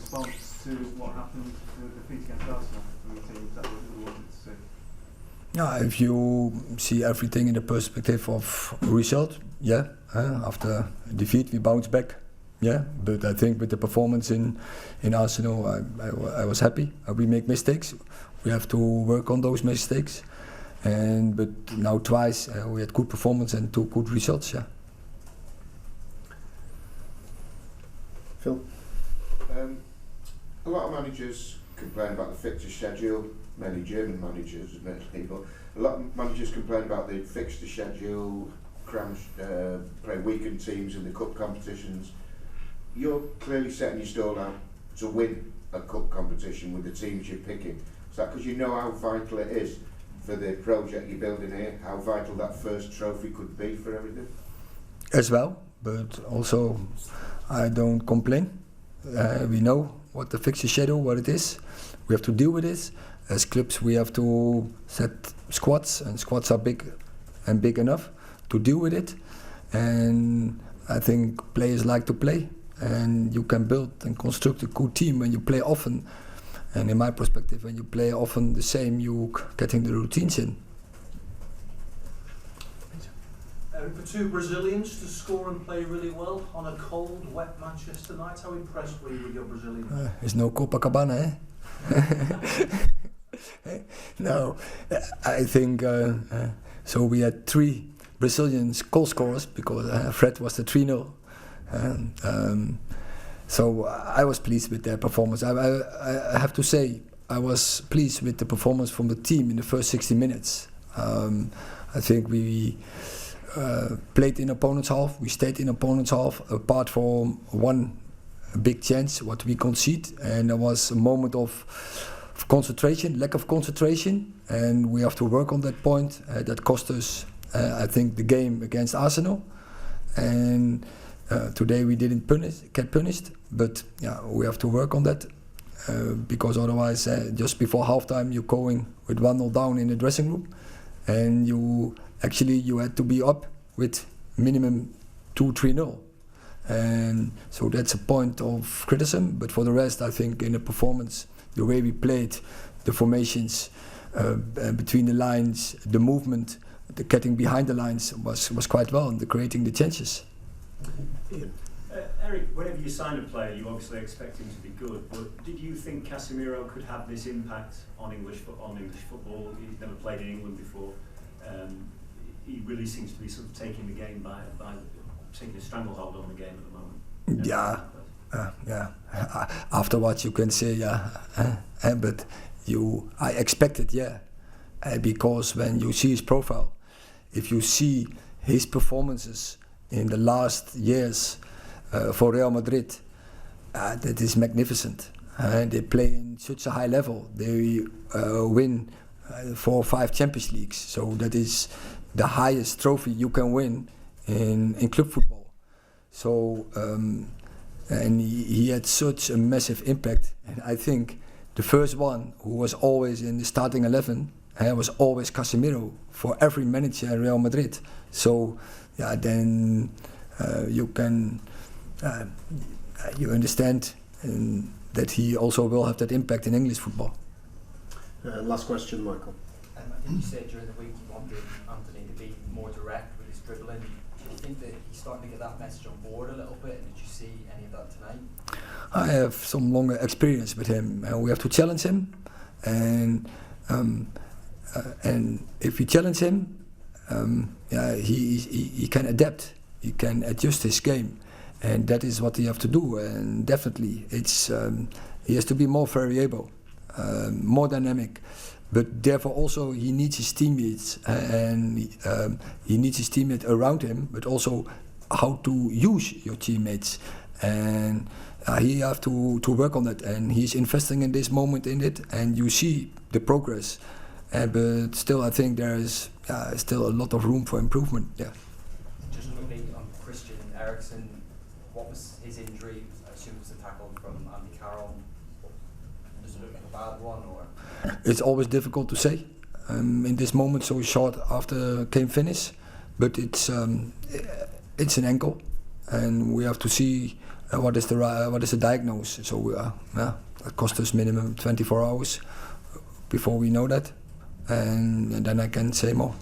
response to what happened to the defeat against Arsenal from the team? Is that what you wanted to see? Yeah, if you see everything in the perspective of result, yeah. After defeat, we bounce back. Yeah, but I think with the performance in Arsenal, I was happy. We make mistakes. We have to work on those mistakes. But now twice we had good performance and 2 good results. Yeah. Phil? A lot of managers complain about the fixture schedule, mainly German managers, admittedly, but a lot of managers complain about the fixture schedule, play weakened teams in the cup competitions. You're clearly setting your stall out to win a cup competition with the teams you're picking. Is that because you know how vital it is for the project you're building here, how vital that first trophy could be for everything? As well, but also I don't complain. We know what the fixture schedule, what it is. We have to deal with it. As clubs, we have to set squads, and squads are big and big enough to deal with it. And I think players like to play, and you can build and construct a good team when you play often. And in my perspective, when you play often the same, you're getting the routines in. Erik, for 2 Brazilians to score and play really well on a cold, wet Manchester night, how impressed were you with your Brazilians? It's no Copacabana, No, I think so. We had 3 Brazilians goal scorers because Fred was the 3-0. So I was pleased with their performance. I have to say I was pleased with the performance from the team in the first 60 minutes. I think we played in opponent's half. We stayed in opponent's half, apart from one big chance what we concede, and there was a moment of concentration, lack of concentration, and we have to work on that point. That cost us, I think, the game against Arsenal, and today we didn't get punished, but yeah, we have to work on that because otherwise, just before halftime, you're going with 1-0 down in the dressing room, and you had to be up with minimum 2-3-0. And so that's a point of criticism, but for the rest, I think in the performance, the way we played, the formations between the lines, the movement, the getting behind the lines was quite well, and creating the chances. Erik, whenever you sign a player, you obviously expect him to be good, but did you think Casemiro could have this impact on English football? He's never played in England before. He really seems to be sort of taking the game by taking a stranglehold on the game at the moment. Yeah. Afterwards, you can say but I expected, because when you see his profile, if you see his performances in the last years for Real Madrid, that is magnificent. They play in such a high level. They win 4 or 5 Champions Leagues. So that is the highest trophy you can win in club football. So and he had such a massive impact. And I think the first one who was always in the starting 11 was always Casemiro for every manager in Real Madrid. So then you can you understand that he also will have that impact in English football. Last question, Michael. I think you said during the week you wanted Anthony to be more direct with his dribbling. Do you think that he's starting to get that message on board a little bit? And did you see any of that tonight? I have some longer experience with him. We have to challenge him, and if we challenge him, he can adapt. He can adjust his game, and that is what he have to do. And definitely, it's he has to be more variable, more dynamic. But therefore, also he needs his teammates, and he needs his teammates around him. But also how to use your teammates, and he have to work on that. And he's investing in this moment in it, and you see the progress. But still, I think there is still a lot of room for improvement. Yeah. Just quickly on Christian Eriksen, what was his injury? I assume it was a tackle from Andy Carroll. Does it look like a bad one, or? It's always difficult to say in this moment, so short after game finish. But it's an ankle, and we have to see what is the diagnosis. So it cost us minimum 24 hours before we know that, and then I can say more.